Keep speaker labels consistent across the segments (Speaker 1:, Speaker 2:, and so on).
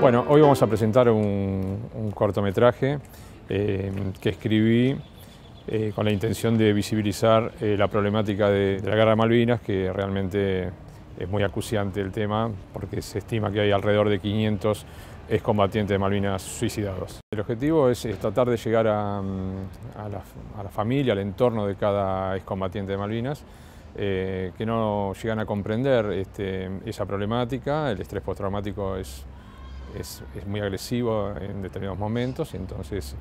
Speaker 1: Bueno, hoy vamos a presentar un cortometraje que escribí con la intención de visibilizar la problemática de la Guerra de Malvinas, que realmente es muy acuciante el tema, porque se estima que hay alrededor de 500 excombatientes de Malvinas suicidados. El objetivo es tratar de llegar a la familia, al entorno de cada excombatiente de Malvinas, que no llegan a comprender esa problemática. El estrés postraumático es muy agresivo en determinados momentos, y entonces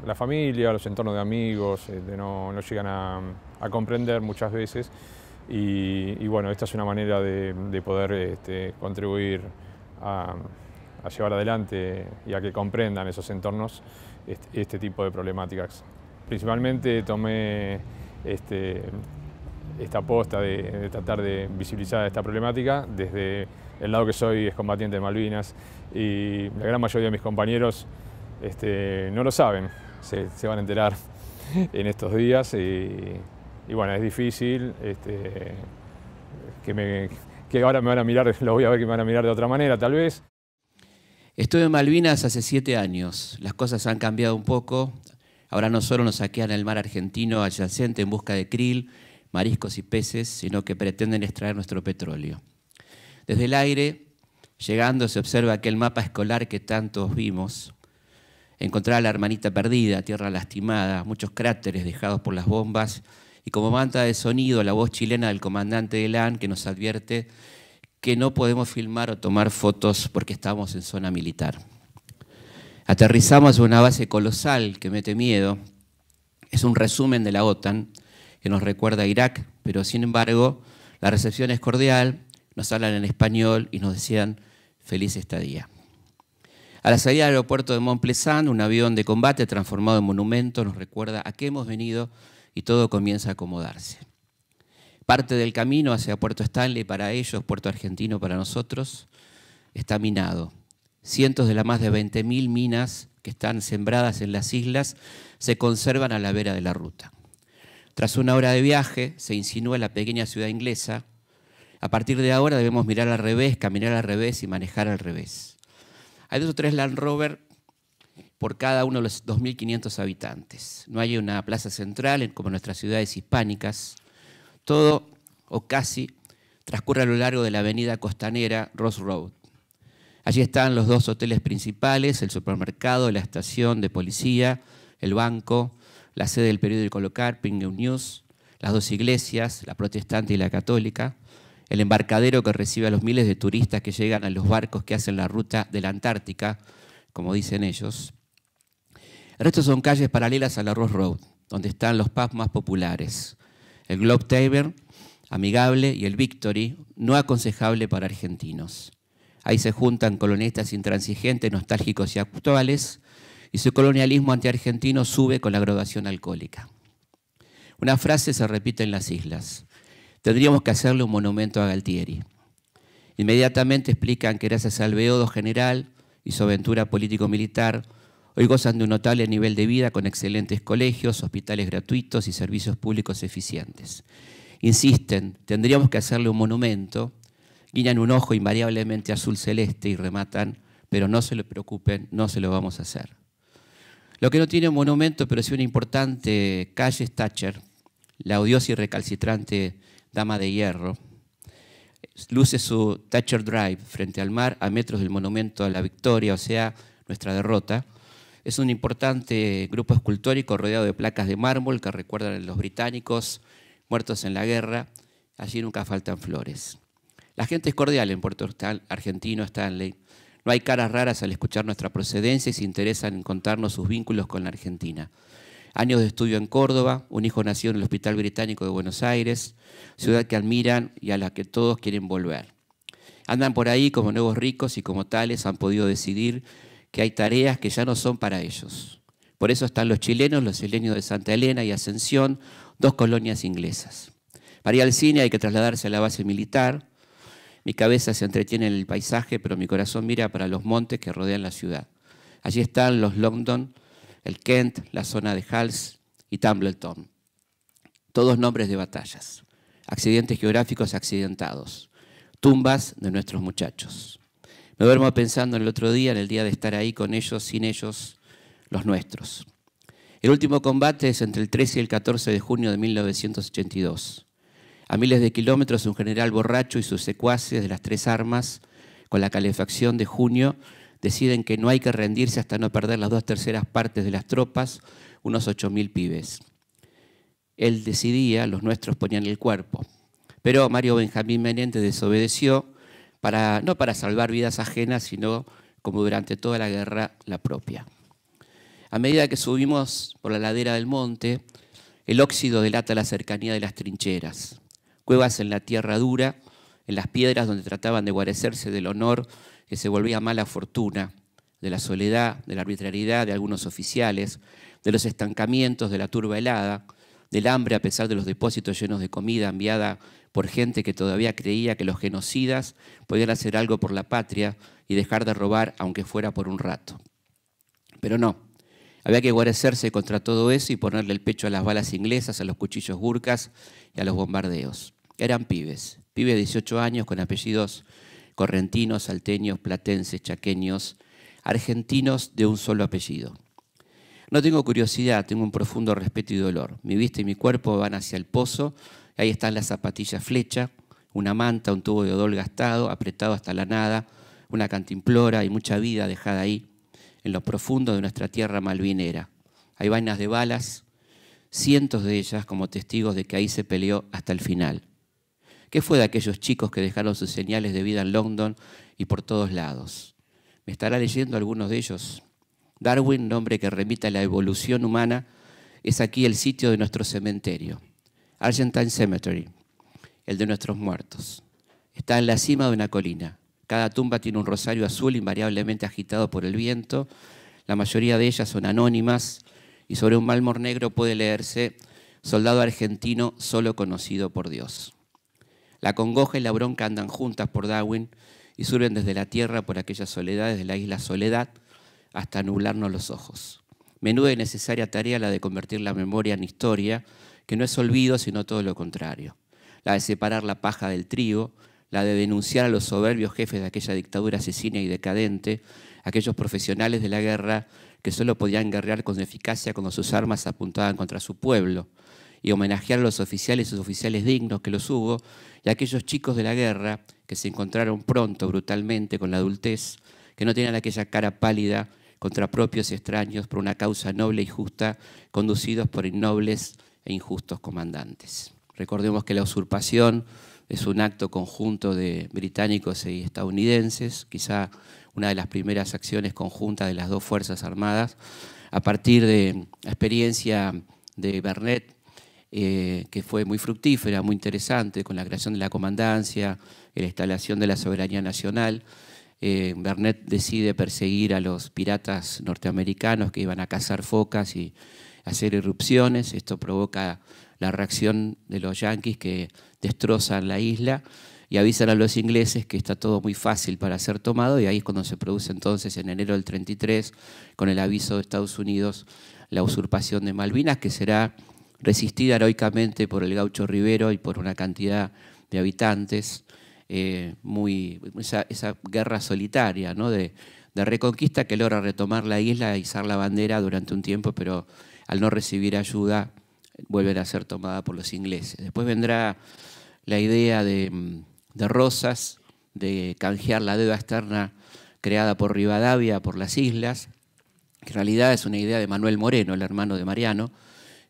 Speaker 1: la familia, los entornos de amigos no llegan a comprender muchas veces, y bueno, esta es una manera de poder contribuir a llevar adelante y a que comprendan esos entornos este tipo de problemáticas. Principalmente tomé esta aposta de tratar de visibilizar esta problemática desde el lado que soy excombatiente de Malvinas, y la gran mayoría de mis compañeros no lo saben, se van a enterar en estos días, y bueno, es difícil que ahora me van a mirar, lo voy a ver que me van a mirar de otra manera tal vez.
Speaker 2: Estuve en Malvinas hace 7 años, las cosas han cambiado un poco, ahora no solo nos saquean el mar argentino adyacente en busca de krill, mariscos y peces, sino que pretenden extraer nuestro petróleo. Desde el aire, llegando, se observa aquel mapa escolar que tantos vimos, encontrar a la hermanita perdida, tierra lastimada, muchos cráteres dejados por las bombas, y como manta de sonido la voz chilena del comandante de LAN que nos advierte que no podemos filmar o tomar fotos porque estamos en zona militar. Aterrizamos en una base colosal que mete miedo, es un resumen de la OTAN, que nos recuerda a Irak, pero sin embargo la recepción es cordial, nos hablan en español y nos desean feliz estadía. A la salida del aeropuerto de Mont-Plaisant, un avión de combate transformado en monumento nos recuerda a qué hemos venido y todo comienza a acomodarse. Parte del camino hacia Puerto Stanley para ellos, Puerto Argentino para nosotros, está minado. Cientos de las más de 20.000 minas que están sembradas en las islas se conservan a la vera de la ruta. Tras una hora de viaje, se insinúa la pequeña ciudad inglesa. A partir de ahora debemos mirar al revés, caminar al revés y manejar al revés. Hay 2 o 3 Land Rover por cada uno de los 2.500 habitantes. No hay una plaza central como en nuestras ciudades hispánicas. Todo, o casi, transcurre a lo largo de la avenida costanera Ross Road. Allí están los 2 hoteles principales, el supermercado, la estación de policía, el banco, la sede del periódico local, Pingeu News, las 2 iglesias, la protestante y la católica, el embarcadero que recibe a los miles de turistas que llegan a los barcos que hacen la ruta de la Antártica, como dicen ellos. El resto son calles paralelas a la Ross Road, donde están los pubs más populares. El Globe Tavern, amigable, y el Victory, no aconsejable para argentinos. Ahí se juntan colonialistas intransigentes, nostálgicos y actuales, y su colonialismo antiargentino sube con la graduación alcohólica. Una frase se repite en las islas: tendríamos que hacerle un monumento a Galtieri. Inmediatamente explican que gracias al beodo general y su aventura político-militar, hoy gozan de un notable nivel de vida con excelentes colegios, hospitales gratuitos y servicios públicos eficientes. Insisten, tendríamos que hacerle un monumento, guiñan un ojo invariablemente azul celeste y rematan, pero no se lo preocupen, no se lo vamos a hacer. Lo que no tiene un monumento, pero sí una importante calle, es Thatcher, la odiosa y recalcitrante dama de hierro. Luce su Thatcher Drive frente al mar, a metros del monumento a la victoria, o sea, nuestra derrota. Es un importante grupo escultórico rodeado de placas de mármol que recuerdan a los británicos muertos en la guerra. Allí nunca faltan flores. La gente es cordial en Puerto Argentino, Stanley. No hay caras raras al escuchar nuestra procedencia y se interesan en contarnos sus vínculos con la Argentina. Años de estudio en Córdoba, un hijo nació en el Hospital Británico de Buenos Aires, ciudad que admiran y a la que todos quieren volver. Andan por ahí como nuevos ricos y como tales han podido decidir que hay tareas que ya no son para ellos. Por eso están los chilenos, los isleños de Santa Elena y Ascensión, 2 colonias inglesas. Para ir al cine hay que trasladarse a la base militar. Mi cabeza se entretiene en el paisaje, pero mi corazón mira para los montes que rodean la ciudad. Allí están los Longdon, el Kent, la zona de Hals y Tumbleton. Todos nombres de batallas, accidentes geográficos accidentados, tumbas de nuestros muchachos. Me duermo pensando en el otro día, en el día de estar ahí con ellos, sin ellos, los nuestros. El último combate es entre el 13 y el 14 de junio de 1982. A miles de kilómetros, un general borracho y sus secuaces de las tres armas, con la calefacción de junio, deciden que no hay que rendirse hasta no perder las 2/3 partes de las tropas, unos 8.000 pibes. Él decidía, los nuestros ponían el cuerpo. Pero Mario Benjamín Menéndez desobedeció, no para salvar vidas ajenas, sino, como durante toda la guerra, la propia. A medida que subimos por la ladera del monte, el óxido delata la cercanía de las trincheras. Cuevas en la tierra dura, en las piedras donde trataban de guarecerse del honor que se volvía mala fortuna, de la soledad, de la arbitrariedad de algunos oficiales, de los estancamientos, de la turba helada, del hambre a pesar de los depósitos llenos de comida enviada por gente que todavía creía que los genocidas podían hacer algo por la patria y dejar de robar aunque fuera por un rato. Pero no, había que guarecerse contra todo eso y ponerle el pecho a las balas inglesas, a los cuchillos gurkas y a los bombardeos. Eran pibes de 18 años con apellidos correntinos, salteños, platenses, chaqueños, argentinos de un solo apellido. No tengo curiosidad, tengo un profundo respeto y dolor. Mi vista y mi cuerpo van hacia el pozo, y ahí están las zapatillas flecha, una manta, un tubo de odol gastado, apretado hasta la nada, una cantimplora y mucha vida dejada ahí, en lo profundo de nuestra tierra malvinera. Hay vainas de balas, cientos de ellas como testigos de que ahí se peleó hasta el final. ¿Qué fue de aquellos chicos que dejaron sus señales de vida en London y por todos lados? ¿Me estará leyendo algunos de ellos? Darwin, nombre que remite a la evolución humana, es aquí el sitio de nuestro cementerio. Argentine Cemetery, el de nuestros muertos. Está en la cima de una colina. Cada tumba tiene un rosario azul invariablemente agitado por el viento. La mayoría de ellas son anónimas y sobre un mármol negro puede leerse «Soldado argentino solo conocido por Dios». La congoja y la bronca andan juntas por Darwin y suben desde la tierra por aquellas soledades de la isla Soledad hasta nublarnos los ojos. Menuda y necesaria tarea la de convertir la memoria en historia, que no es olvido, sino todo lo contrario. La de separar la paja del trigo, la de denunciar a los soberbios jefes de aquella dictadura asesina y decadente, aquellos profesionales de la guerra que solo podían guerrear con eficacia cuando sus armas apuntaban contra su pueblo, y homenajear a los oficiales y sus oficiales dignos que los hubo, y a aquellos chicos de la guerra que se encontraron pronto, brutalmente, con la adultez, que no tenían aquella cara pálida contra propios y extraños por una causa noble y justa, conducidos por innobles e injustos comandantes. Recordemos que la usurpación es un acto conjunto de británicos y estadounidenses, quizá una de las primeras acciones conjuntas de las dos Fuerzas Armadas, a partir de la experiencia de Vernet, que fue muy fructífera, muy interesante, con la creación de la comandancia, la instalación de la soberanía nacional. Vernet decide perseguir a los piratas norteamericanos que iban a cazar focas y hacer irrupciones. Esto provoca la reacción de los yanquis que destrozan la isla y avisan a los ingleses que está todo muy fácil para ser tomado, y ahí es cuando se produce entonces en enero del 33, con el aviso de Estados Unidos, la usurpación de Malvinas, que será resistida heroicamente por el gaucho Rivero y por una cantidad de habitantes. Esa guerra solitaria, ¿no? de reconquista que logra retomar la isla e izar la bandera durante un tiempo, pero al no recibir ayuda vuelve a ser tomada por los ingleses. Después vendrá la idea de Rosas de canjear la deuda externa creada por Rivadavia por las islas, que en realidad es una idea de Manuel Moreno, el hermano de Mariano,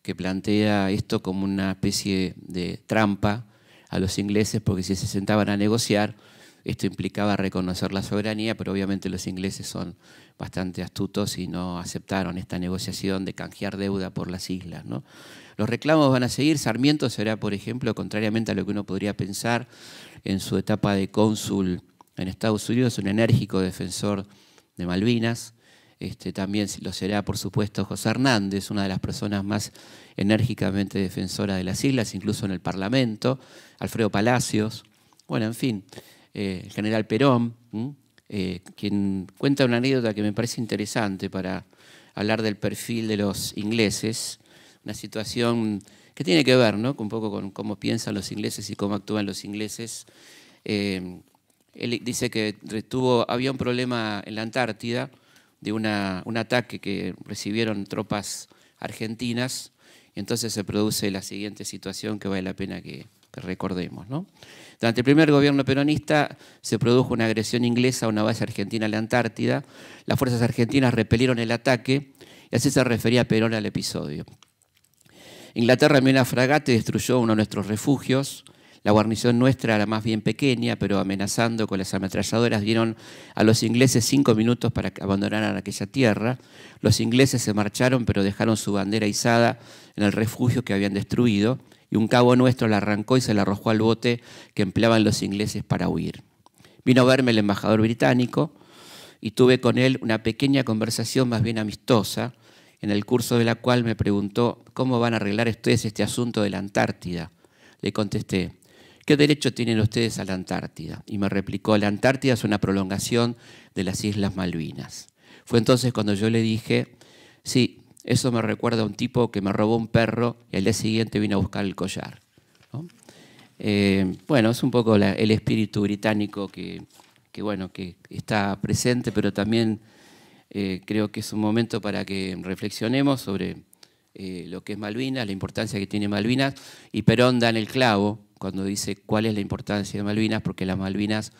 Speaker 2: que plantea esto como una especie de trampa a los ingleses, porque si se sentaban a negociar, esto implicaba reconocer la soberanía, pero obviamente los ingleses son bastante astutos y no aceptaron esta negociación de canjear deuda por las islas, ¿no? Los reclamos van a seguir. Sarmiento será, por ejemplo, contrariamente a lo que uno podría pensar, en su etapa de cónsul en Estados Unidos, un enérgico defensor de Malvinas. También lo será, por supuesto, José Hernández, una de las personas más enérgicamente defensoras de las islas, incluso en el Parlamento, Alfredo Palacios, bueno, en fin, el general Perón, quien cuenta una anécdota que me parece interesante para hablar del perfil de los ingleses, una situación que tiene que ver, ¿no?, un poco con cómo piensan los ingleses y cómo actúan los ingleses. Él dice que había un problema en la Antártida de un ataque que recibieron tropas argentinas, y entonces se produce la siguiente situación que vale la pena que recordemos, ¿no? Durante el primer gobierno peronista se produjo una agresión inglesa a una base argentina en la Antártida. Las fuerzas argentinas repelieron el ataque y así se refería Perón al episodio. Inglaterra envió una fragata y destruyó uno de nuestros refugios. La guarnición nuestra era más bien pequeña, pero amenazando con las ametralladoras dieron a los ingleses 5 minutos para que abandonaran aquella tierra. Los ingleses se marcharon, pero dejaron su bandera izada en el refugio que habían destruido, y un cabo nuestro la arrancó y se la arrojó al bote que empleaban los ingleses para huir. Vino a verme el embajador británico y tuve con él una pequeña conversación más bien amistosa, en el curso de la cual me preguntó cómo van a arreglar ustedes este asunto de la Antártida. Le contesté: ¿qué derecho tienen ustedes a la Antártida? Y me replicó: la Antártida es una prolongación de las Islas Malvinas. Fue entonces cuando yo le dije: sí, eso me recuerda a un tipo que me robó un perro y al día siguiente vino a buscar el collar, ¿no? Bueno, es un poco el espíritu británico que está presente, pero también creo que es un momento para que reflexionemos sobre lo que es Malvinas, la importancia que tiene Malvinas, y Perón da en el clavo cuando dice cuál es la importancia de Malvinas, porque las Malvinas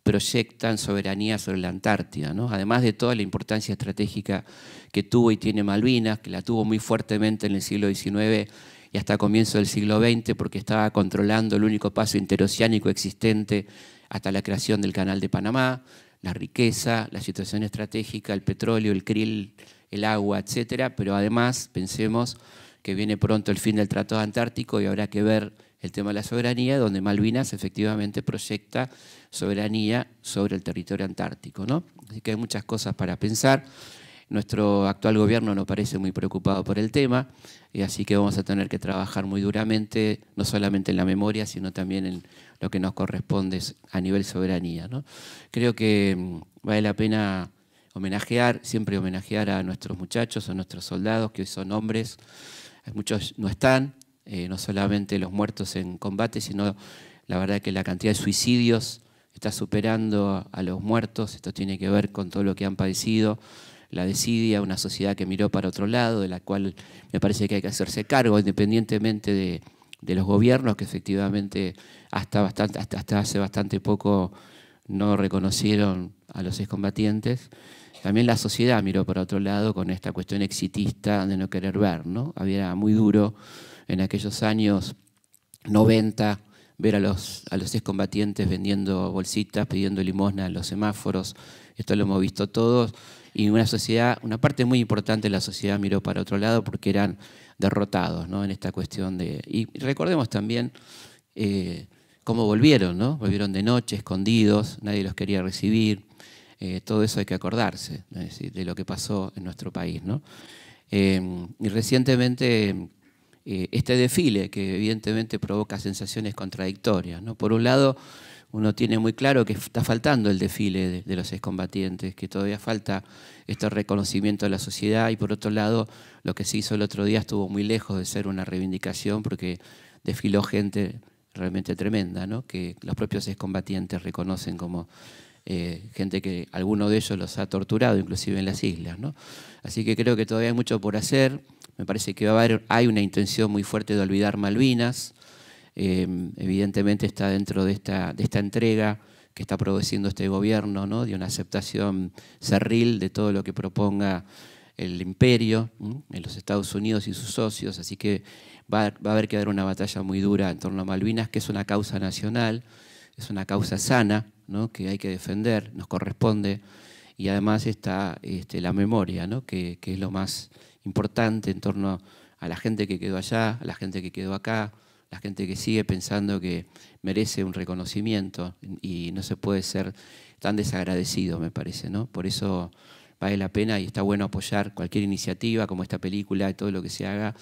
Speaker 2: proyectan soberanía sobre la Antártida, ¿no? Además de toda la importancia estratégica que tuvo y tiene Malvinas, que la tuvo muy fuertemente en el siglo XIX y hasta comienzo del siglo XX, porque estaba controlando el único paso interoceánico existente hasta la creación del Canal de Panamá, la riqueza, la situación estratégica, el petróleo, el krill, el agua, etcétera. Pero además pensemos que viene pronto el fin del Tratado Antártico y habrá que ver el tema de la soberanía, donde Malvinas efectivamente proyecta soberanía sobre el territorio antártico, ¿no? Así que hay muchas cosas para pensar. Nuestro actual gobierno no parece muy preocupado por el tema, y así que vamos a tener que trabajar muy duramente, no solamente en la memoria, sino también en lo que nos corresponde a nivel soberanía, ¿no? Creo que vale la pena siempre homenajear a nuestros muchachos, a nuestros soldados, que hoy son hombres. Muchos no están, no solamente los muertos en combate, sino la verdad que la cantidad de suicidios está superando a los muertos. Esto tiene que ver con todo lo que han padecido, la desidia, una sociedad que miró para otro lado, de la cual me parece que hay que hacerse cargo, independientemente de los gobiernos, que efectivamente hasta hace bastante poco no reconocieron a los excombatientes. También la sociedad miró para otro lado con esta cuestión exitista de no querer ver, ¿no? Había muy duro en aquellos años 90 ver a los excombatientes vendiendo bolsitas, pidiendo limosna en los semáforos. Esto lo hemos visto todos. Y una parte muy importante de la sociedad miró para otro lado porque eran derrotados, ¿no? En esta cuestión de... Y recordemos también cómo volvieron, ¿no? Volvieron de noche, escondidos, nadie los quería recibir. Todo eso hay que acordarse, es decir, de lo que pasó en nuestro país, ¿no? Y recientemente este desfile, que evidentemente provoca sensaciones contradictorias, ¿no? Por un lado, uno tiene muy claro que está faltando el desfile de los excombatientes, que todavía falta este reconocimiento de la sociedad, y por otro lado, lo que se hizo el otro día estuvo muy lejos de ser una reivindicación, porque desfiló gente realmente tremenda, ¿no? Que los propios excombatientes reconocen como gente que alguno de ellos los ha torturado, inclusive en las islas, ¿no? Así que creo que todavía hay mucho por hacer. Me parece que hay una intención muy fuerte de olvidar Malvinas. Evidentemente está dentro de esta entrega que está produciendo este gobierno, ¿no? De una aceptación cerril de todo lo que proponga el imperio en los Estados Unidos y sus socios. Así que va a haber que dar una batalla muy dura en torno a Malvinas, que es una causa nacional, es una causa sana, ¿no? Que hay que defender, nos corresponde. Y además está la memoria, ¿no? Que es lo más importante en torno a la gente que quedó allá, a la gente que quedó acá, la gente que sigue pensando que merece un reconocimiento, y no se puede ser tan desagradecido, me parece, ¿no? Por eso vale la pena y está bueno apoyar cualquier iniciativa como esta película y todo lo que se haga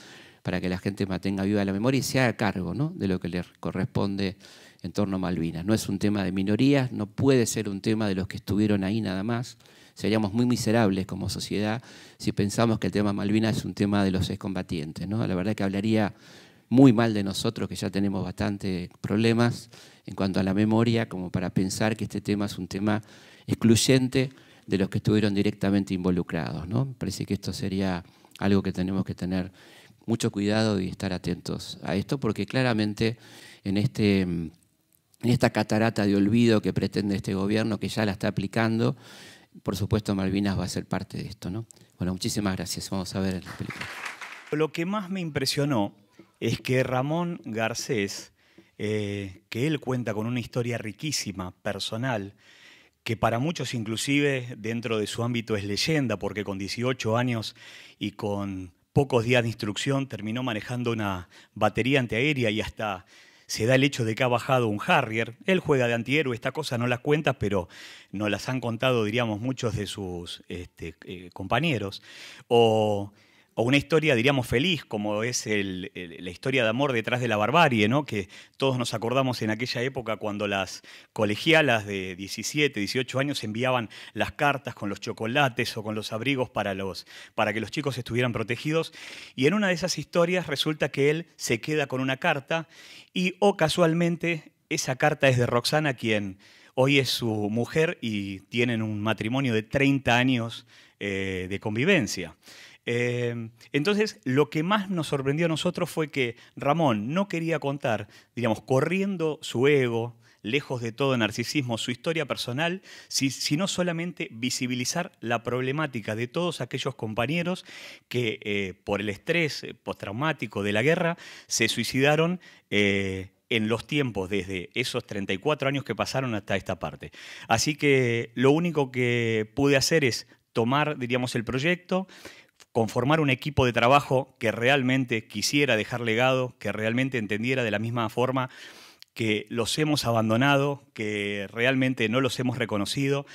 Speaker 2: para que la gente mantenga viva la memoria y se haga cargo, ¿no? De lo que le corresponde en torno a Malvinas. No es un tema de minorías, no puede ser un tema de los que estuvieron ahí nada más. Seríamos muy miserables como sociedad si pensamos que el tema Malvinas es un tema de los excombatientes, ¿no? La verdad que hablaría muy mal de nosotros, que ya tenemos bastantes problemas en cuanto a la memoria, como para pensar que este tema es un tema excluyente de los que estuvieron directamente involucrados, ¿no? Me parece que esto sería algo que tenemos que tener mucho cuidado y estar atentos a esto, porque claramente en esta catarata de olvido que pretende este gobierno, que ya la está aplicando, por supuesto Malvinas va a ser parte de esto, ¿no? Bueno, muchísimas gracias. Vamos a ver la película.
Speaker 3: Lo que más me impresionó es que Ramón Garcés, que él cuenta con una historia riquísima, personal, que para muchos inclusive dentro de su ámbito es leyenda, porque con 18 años y con pocos días de instrucción terminó manejando una batería antiaérea y hasta se da el hecho de que ha bajado un Harrier. Él juega de antihéroe, esta cosa no las cuenta, pero nos las han contado, diríamos, muchos de sus compañeros. O una historia, diríamos, feliz, como es la historia de amor detrás de la barbarie, ¿no? Que todos nos acordamos en aquella época cuando las colegialas de 17, 18 años enviaban las cartas con los chocolates o con los abrigos para que los chicos estuvieran protegidos. Y en una de esas historias resulta que él se queda con una carta y, casualmente, esa carta es de Roxana, quien hoy es su mujer y tienen un matrimonio de 30 años de convivencia. Entonces, lo que más nos sorprendió a nosotros fue que Ramón no quería contar, digamos, corriendo su ego, lejos de todo narcisismo, su historia personal, sino solamente visibilizar la problemática de todos aquellos compañeros que por el estrés postraumático de la guerra se suicidaron en los tiempos desde esos 34 años que pasaron hasta esta parte. Así que lo único que pude hacer es tomar, diríamos, el proyecto, conformar un equipo de trabajo que realmente quisiera dejar legado, que realmente entendiera de la misma forma que los hemos abandonado, que realmente no los hemos reconocido.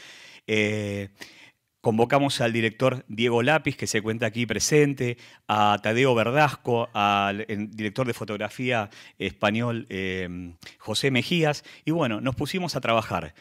Speaker 3: Convocamos al director Diego Lápiz, que se cuenta aquí presente, a Tadeo Verdasco, al director de fotografía español José Mejías, y bueno, nos pusimos a trabajar.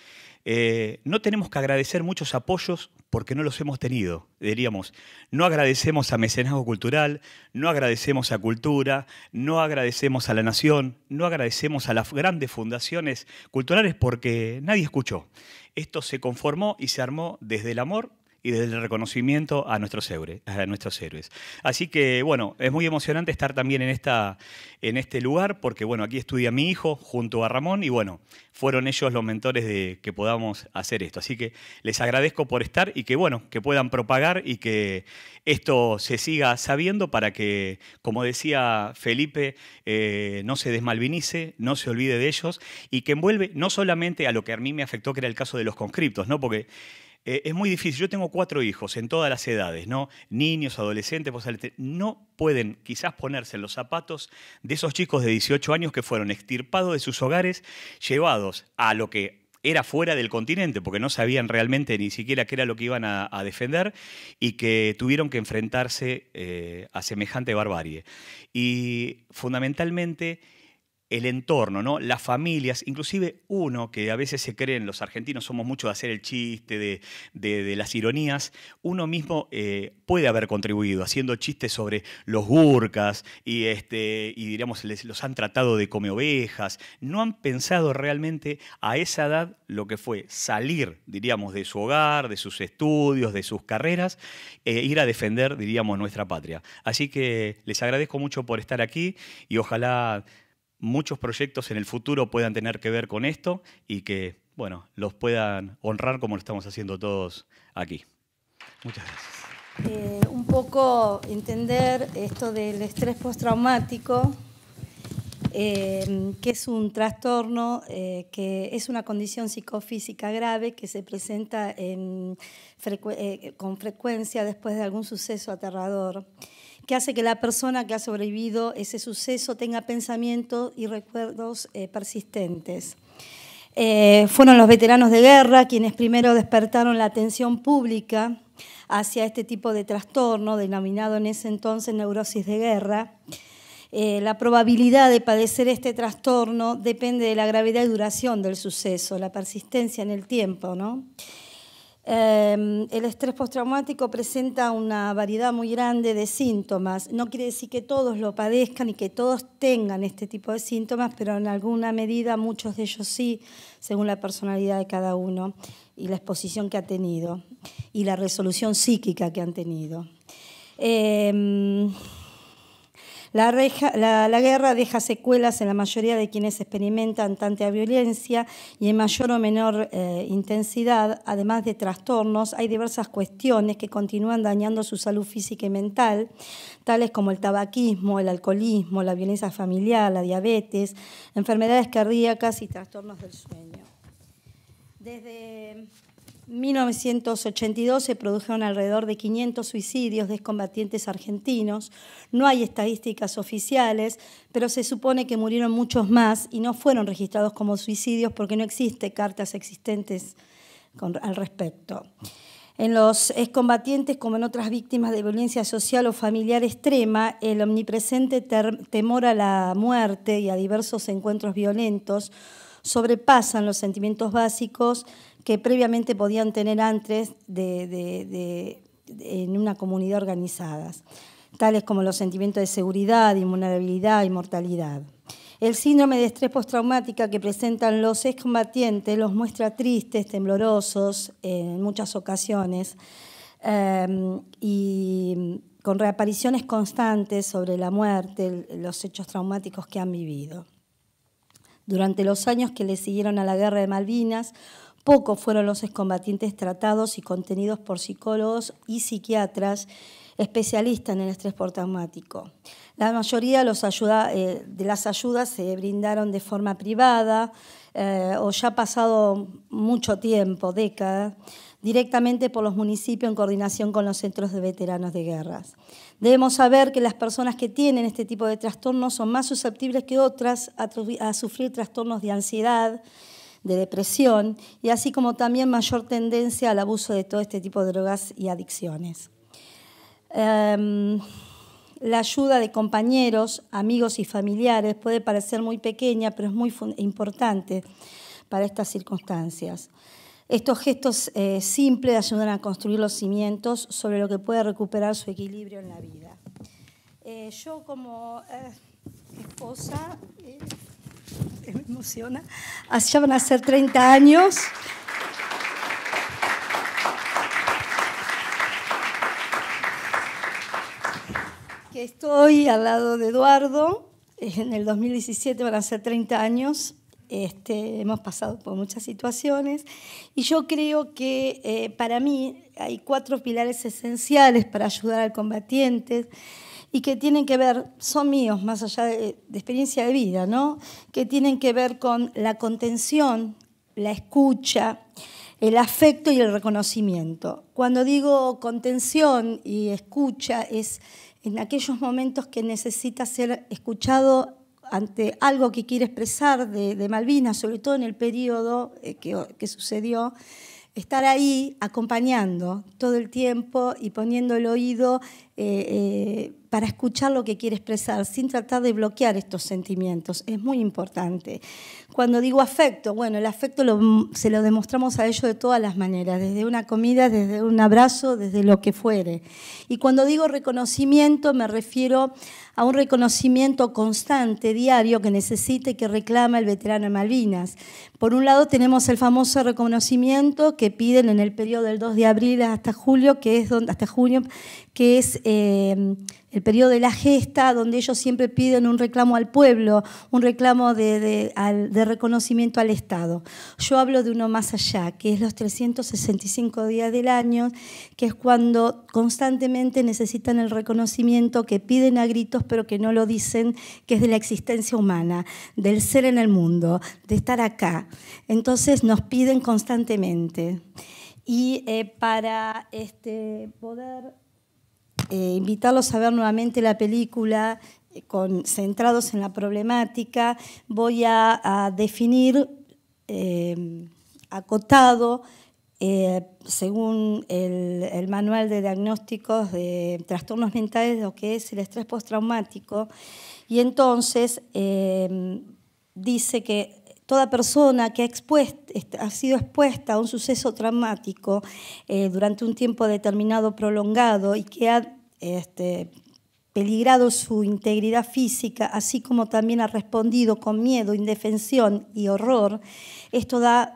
Speaker 3: No tenemos que agradecer muchos apoyos porque no los hemos tenido, diríamos. No agradecemos a Mecenazgo Cultural, no agradecemos a Cultura, no agradecemos a La Nación, no agradecemos a las grandes fundaciones culturales porque nadie escuchó. Esto se conformó y se armó desde el amor y desde el reconocimiento a nuestros héroes. Así que, bueno, es muy emocionante estar también en este lugar, porque, bueno, aquí estudia mi hijo junto a Ramón y, bueno, fueron ellos los mentores de que podamos hacer esto. Así que les agradezco por estar y que, bueno, que puedan propagar y que esto se siga sabiendo para que, como decía Felipe, no se desmalvinice, no se olvide de ellos y que envuelve no solamente a lo que a mí me afectó, que era el caso de los conscriptos, ¿no? Porque es muy difícil. Yo tengo 4 hijos en todas las edades, ¿no? Niños, adolescentes, no pueden quizás ponerse en los zapatos de esos chicos de 18 años que fueron extirpados de sus hogares, llevados a lo que era fuera del continente, porque no sabían realmente ni siquiera qué era lo que iban a defender y que tuvieron que enfrentarse a semejante barbarie. Y fundamentalmente el entorno, ¿no? Las familias, inclusive uno que a veces se creen, los argentinos somos mucho de hacer el chiste, de las ironías, uno mismo puede haber contribuido haciendo chistes sobre los gurkas y diríamos, los han tratado de come ovejas, no han pensado realmente a esa edad lo que fue salir, diríamos, de su hogar, de sus estudios, de sus carreras, ir a defender, diríamos, nuestra patria. Así que les agradezco mucho por estar aquí y ojalá muchos proyectos en el futuro puedan tener que ver con esto y que, bueno, los puedan honrar como lo estamos haciendo todos aquí. Muchas gracias.
Speaker 4: Un poco entender esto del estrés postraumático, que es un trastorno, que es una condición psicofísica grave que se presenta con frecuencia después de algún suceso aterrador, que hace que la persona que ha sobrevivido ese suceso tenga pensamientos y recuerdos persistentes. Fueron los veteranos de guerra quienes primero despertaron la atención pública hacia este tipo de trastorno, denominado en ese entonces neurosis de guerra. La probabilidad de padecer este trastorno depende de la gravedad y duración del suceso, la persistencia en el tiempo, ¿no? El estrés postraumático presenta una variedad muy grande de síntomas. No quiere decir que todos lo padezcan y que todos tengan este tipo de síntomas, pero en alguna medida muchos de ellos sí, según la personalidad de cada uno y la exposición que ha tenido y la resolución psíquica que han tenido. La guerra deja secuelas en la mayoría de quienes experimentan tanta violencia y en mayor o menor intensidad, además de trastornos, hay diversas cuestiones que continúan dañando su salud física y mental, tales como el tabaquismo, el alcoholismo, la violencia familiar, la diabetes, enfermedades cardíacas y trastornos del sueño. Desde 1982 se produjeron alrededor de 500 suicidios de excombatientes argentinos. No hay estadísticas oficiales, pero se supone que murieron muchos más y no fueron registrados como suicidios porque no existen cartas existentes al respecto. En los excombatientes, como en otras víctimas de violencia social o familiar extrema, el omnipresente temor a la muerte y a diversos encuentros violentos sobrepasan los sentimientos básicos que previamente podían tener antes en una comunidad organizada, tales como los sentimientos de seguridad, invulnerabilidad y mortalidad. El síndrome de estrés postraumática que presentan los excombatientes los muestra tristes, temblorosos en muchas ocasiones y con reapariciones constantes sobre la muerte, los hechos traumáticos que han vivido. Durante los años que le siguieron a la Guerra de Malvinas, pocos fueron los excombatientes tratados y contenidos por psicólogos y psiquiatras especialistas en el estrés postraumático. La mayoría de las ayudas se brindaron de forma privada o ya ha pasado mucho tiempo, décadas, directamente por los municipios en coordinación con los centros de veteranos de guerras. Debemos saber que las personas que tienen este tipo de trastornos son más susceptibles que otras a sufrir trastornos de ansiedad, de depresión y así como también mayor tendencia al abuso de todo este tipo de drogas y adicciones. La ayuda de compañeros, amigos y familiares puede parecer muy pequeña, pero es muy importante para estas circunstancias. Estos gestos simples ayudan a construir los cimientos sobre lo que puede recuperar su equilibrio en la vida. Yo como esposa, me emociona, ya van a ser 30 años. Que estoy al lado de Eduardo, en el 2017 van a ser 30 años. Hemos pasado por muchas situaciones y yo creo que para mí hay 4 pilares esenciales para ayudar al combatiente y que tienen que ver, son míos más allá de experiencia de vida, ¿no? Que tienen que ver con la contención, la escucha, el afecto y el reconocimiento. Cuando digo contención y escucha es en aquellos momentos que necesita ser escuchado ante algo que quiere expresar de Malvinas, sobre todo en el periodo que sucedió, estar ahí acompañando todo el tiempo y poniendo el oído para escuchar lo que quiere expresar, sin tratar de bloquear estos sentimientos. Es muy importante. Cuando digo afecto, bueno, el afecto se lo demostramos a ellos de todas las maneras, desde una comida, desde un abrazo, desde lo que fuere. Y cuando digo reconocimiento, me refiero a un reconocimiento constante, diario, que necesita y que reclama el veterano de Malvinas. Por un lado tenemos el famoso reconocimiento que piden en el periodo del 2 de abril hasta junio, que es el periodo de la gesta, donde ellos siempre piden un reclamo al pueblo, un reclamo de reconocimiento al Estado. Yo hablo de uno más allá, que es los 365 días del año, que es cuando constantemente necesitan el reconocimiento, que piden a gritos, pero que no lo dicen, que es de la existencia humana, del ser en el mundo, de estar acá. Entonces nos piden constantemente. Y para poder invitarlos a ver nuevamente la película centrados en la problemática, voy a definir acotado, según el manual de diagnósticos de trastornos mentales, lo que es el estrés postraumático. Y entonces dice que toda persona que ha sido expuesta a un suceso traumático durante un tiempo determinado prolongado y que ha peligrado su integridad física, así como también ha respondido con miedo, indefensión y horror,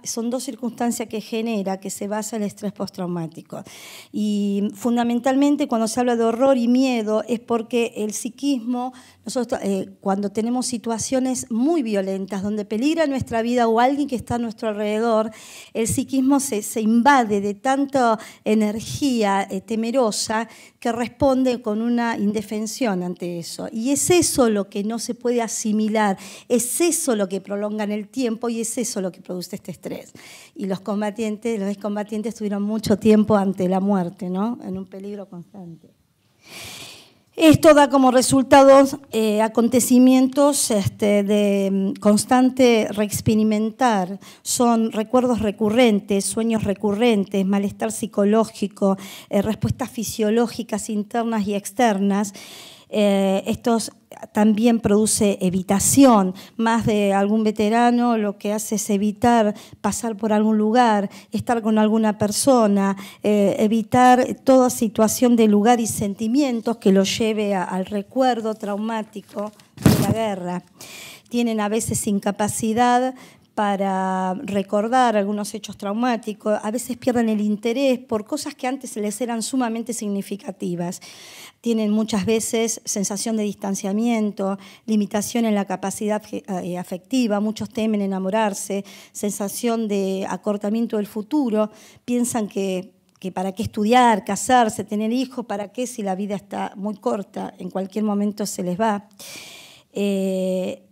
Speaker 4: son dos circunstancias que genera, que se basa en el estrés postraumático. Y fundamentalmente cuando se habla de horror y miedo es porque el psiquismo, nosotros cuando tenemos situaciones muy violentas donde peligra nuestra vida o alguien que está a nuestro alrededor, el psiquismo se invade de tanta energía temerosa que responde con una indefensión ante eso. Y es eso lo que no se puede asimilar, es eso lo que prolonga en el tiempo y es eso lo que produce este estrés. Y los excombatientes tuvieron mucho tiempo ante la muerte, ¿no? En un peligro constante. Esto da como resultados acontecimientos de constante reexperimentar. Son recuerdos recurrentes, sueños recurrentes, malestar psicológico, respuestas fisiológicas internas y externas. Estos también produce evitación. Más de algún veterano lo que hace es evitar pasar por algún lugar, estar con alguna persona, evitar toda situación de lugar y sentimientos que lo lleve al recuerdo traumático de la guerra. Tienen a veces incapacidad para recordar algunos hechos traumáticos, a veces pierden el interés por cosas que antes les eran sumamente significativas. Tienen muchas veces sensación de distanciamiento, limitación en la capacidad afectiva, muchos temen enamorarse, sensación de acortamiento del futuro, piensan que para qué estudiar, casarse, tener hijos, para qué si la vida está muy corta, en cualquier momento se les va.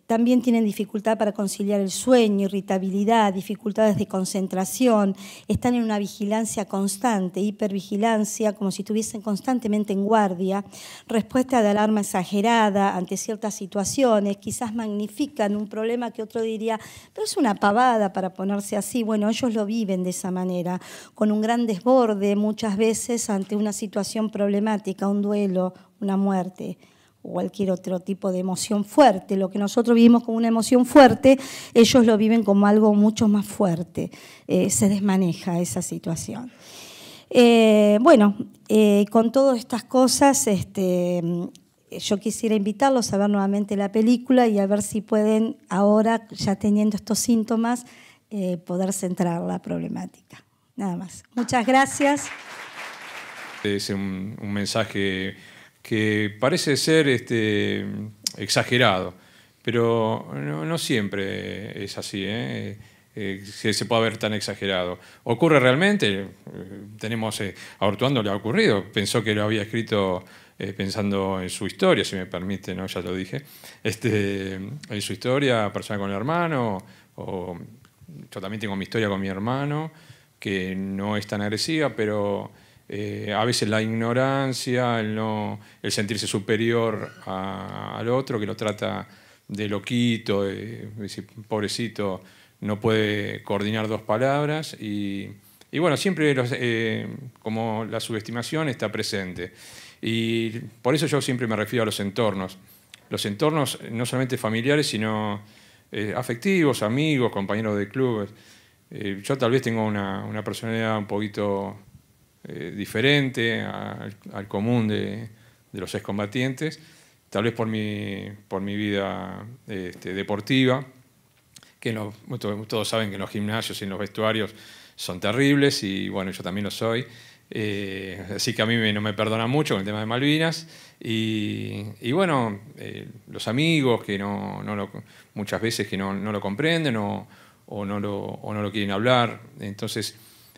Speaker 4: También tienen dificultad para conciliar el sueño, irritabilidad, dificultades de concentración, están en una vigilancia constante, hipervigilancia, como si estuviesen constantemente en guardia, respuesta de alarma exagerada ante ciertas situaciones, quizás magnifican un problema que otro diría, pero es una pavada para ponerse así. Bueno, ellos lo viven de esa manera, con un gran desborde muchas veces ante una situación problemática, un duelo, una muerte, o cualquier otro tipo de emoción fuerte. Lo que nosotros vivimos como una emoción fuerte, ellos lo viven como algo mucho más fuerte. Se desmaneja esa situación. Con todas estas cosas, yo quisiera invitarlos a ver nuevamente la película y a ver si pueden ahora, ya teniendo estos síntomas, poder centrar la problemática. Nada más. Muchas gracias.
Speaker 1: Es un mensaje que parece ser exagerado, pero no siempre es así, que se pueda ver tan exagerado. Ocurre realmente, tenemos a Ortuando le ha ocurrido, pensó que lo había escrito pensando en su historia, si me permite, ¿no? Ya lo dije, en su historia personal con el hermano, o yo también tengo mi historia con mi hermano, que no es tan agresiva, pero a veces la ignorancia, el sentirse superior al otro, que lo trata de loquito, de decir, pobrecito, no puede coordinar dos palabras y bueno, siempre como la subestimación está presente. Y por eso yo siempre me refiero a los entornos no solamente familiares, sino afectivos, amigos, compañeros de clubes. Yo tal vez tengo una personalidad un poquito diferente al común de los excombatientes, tal vez por mi vida deportiva, que todos saben que en los gimnasios y en los vestuarios son terribles, y bueno, yo también lo soy, así que a mí no me perdonan mucho con el tema de Malvinas, y bueno, los amigos que muchas veces que no lo comprenden o no lo quieren hablar, entonces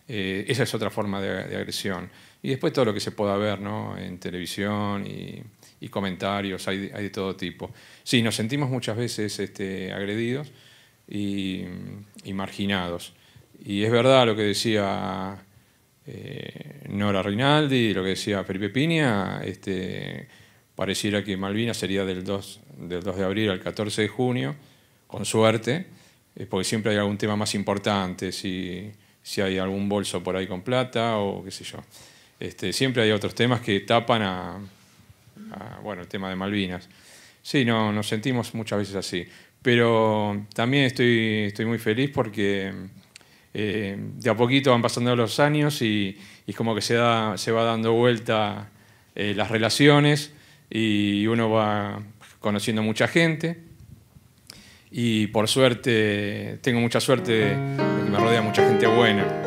Speaker 1: esa es otra forma de agresión. Y después todo lo que se pueda ver, ¿no? En televisión y comentarios, hay de todo tipo. Sí, nos sentimos muchas veces agredidos y marginados. Y es verdad lo que decía Nora Rinaldi, lo que decía Felipe Piña, pareciera que Malvinas sería del 2 de abril al 14 de junio, con suerte, porque siempre hay algún tema más importante, si hay algún bolso por ahí con plata o qué sé yo. Siempre hay otros temas que tapan bueno, el tema de Malvinas. Sí, nos sentimos muchas veces así. pero también estoy muy feliz porque de a poquito van pasando los años y como que se va dando vuelta las relaciones y uno va conociendo mucha gente y por suerte, tengo mucha suerte de que me rodea mucha gente buena.